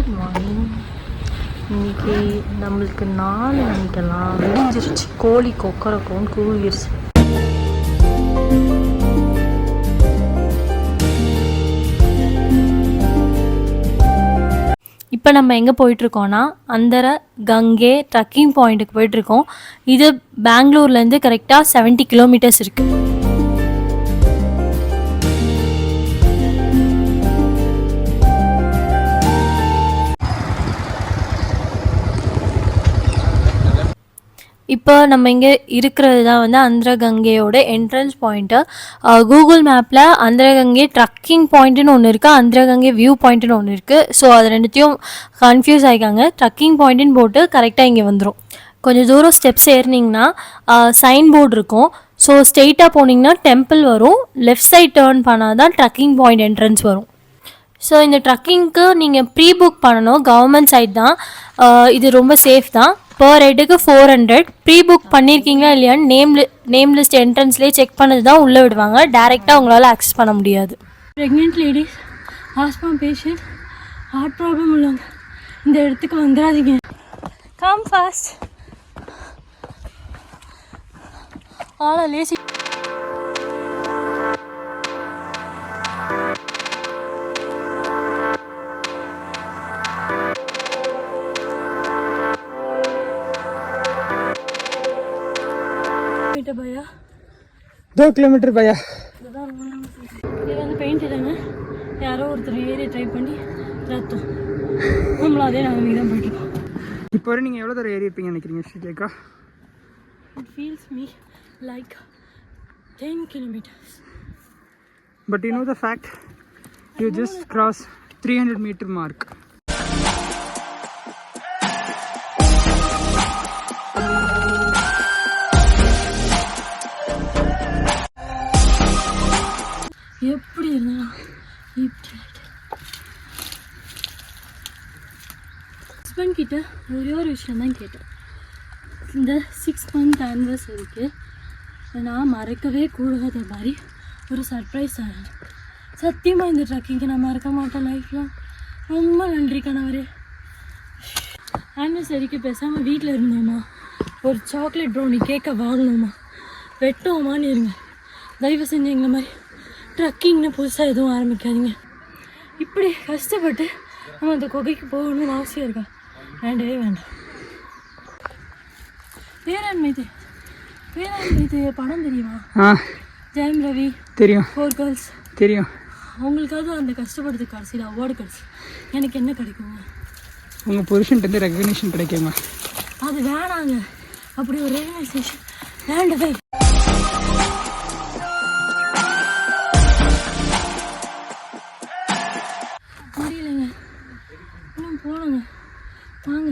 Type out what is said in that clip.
Good morning. இன்றைக்கி நம்மளுக்கு 4 மணிக்கெல்லாம் விடிஞ்சிருச்சு. கோழி கொக்கரக்கோன்னு கூவிடுச்சு. இப்போ நம்ம எங்கே போயிட்டுருக்கோன்னா அந்தர கங்கே ட்ரக்கிங் பாயிண்ட்டுக்கு போயிட்டுருக்கோம். இது பெங்களூர்லேருந்து கரெக்டாக 70 கிலோமீட்டர்ஸ் இருக்குது. இப்போ நம்ம இங்கே இருக்கிறது தான் வந்து அந்தரகங்கையோட என்ட்ரன்ஸ் பாயிண்ட்டு. கூகுள் மேப்பில் அந்தரகங்கை ட்ரக்கிங் பாயிண்ட்டுன்னு ஒன்று இருக்குது, அந்தரகங்கை வியூ பாயிண்ட்டுன்னு ஒன்று இருக்குது. ஸோ அது ரெண்டுத்தையும் கன்ஃபியூஸ் ஆகிக்காங்க. ட்ரக்கிங் பாயிண்ட்டுன்னு போட்டு கரெக்டாக இங்கே வந்துடும். கொஞ்சம் தூரம் ஸ்டெப்ஸ் ஏறினீங்கன்னா சைன் போர்டு இருக்கும். ஸோ ஸ்ட்ரெயிட்டாக போனீங்கன்னா டெம்பிள் வரும். லெஃப்ட் சைட் டேர்ன் பண்ணால் தான் ட்ரக்கிங் பாயிண்ட் என்ட்ரன்ஸ் வரும். ஸோ இந்த ட்ரக்கிங்க்கு நீங்கள் ப்ரீ புக் பண்ணணும். கவர்மெண்ட் சைட் தான். இது ரொம்ப சேஃப் தான். பர் ஹெட்டுக்கு 400. ப்ரீ புக் பண்ணியிருக்கீங்களா இல்லையான்னு நேம் லிஸ்ட் என்ட்ரன்ஸ்லேயே செக் பண்ணது தான் உள்ளே விடுவாங்க. டேரெக்டாக உங்களால் ஆக்சஸ் பண்ண முடியாது. Pregnant ladies, asthma patient, heart problem உள்ளவங்க இந்த இடத்துக்கு வந்துடாதீங்க. Come fast. லேசி भैया 2 किलोमीटर भैया. இது வந்து பெயிண்ட் இல்லைங்க, யாரோ ஒருத்தர் ஏரியா ட்ரை பண்ணி ரத்தம் நம்மளும் அதே நாங்கள் தான் போயிட்டுருக்கோம். இப்போ வரை நீங்கள் எவ்வளோ தூரம் ஏறி இருப்பீங்க நினைக்கிறீங்க ஸ்ரீஜேகா? It feels me like 10 kilometers. But you know the fact, you just crossed 300 meter mark. எப்படி இருந்தாலும் இப்படி ஹஸ்பண்ட் கிட்ட ஒரே ஒரு விஷயம் தான் கேட்டேன். இந்த 6 month ஆனிவர்சரிக்கு நான் மறக்கவே கூடாத மாதிரி ஒரு சர்ப்ரைஸ் ஆனேன். சத்தியமாக இந்த ட்ரக்கிங்க்கு நான் மறக்க மாட்டேன் லைஃப்லாம். ரொம்ப நன்றி கணவரே. ஆனிவர்சரிக்கு பேசாமல் வீட்டில் இருந்தோமா, ஒரு சாக்லேட் ப்ரௌனி கேக்கை வாங்கினோமா, வெட்டோமான்னு இருங்க. தயவு செஞ்சு எங்களை மாதிரி ட்ரக்கிங்னு புதுசாக எதுவும் ஆரம்பிக்காதீங்க. இப்படி கஷ்டப்பட்டு நம்ம அந்த குகைக்கு போகணும்னு அவசியம் இருக்கா? வேண்டவே வேண்டாம். பேராண்மைது படம் தெரியுமா? ஜெயம் ரவி தெரியும். 4 girls தெரியும். அவங்களுக்காவது அந்த கஷ்டப்படுறது கடைசியில் அவார்டு கிடச்சி எனக்கு என்ன கிடைக்குங்க? உங்கள் புருஷன்ட்டு ரெகக்னிஷன் கிடைக்குமா? அது வேணாங்க. அப்படி ஒரு ரெகக்னைசேஷன் வேண்டவே. முடியலைங்க, இன்னும் போகணுங்க. வாங்க.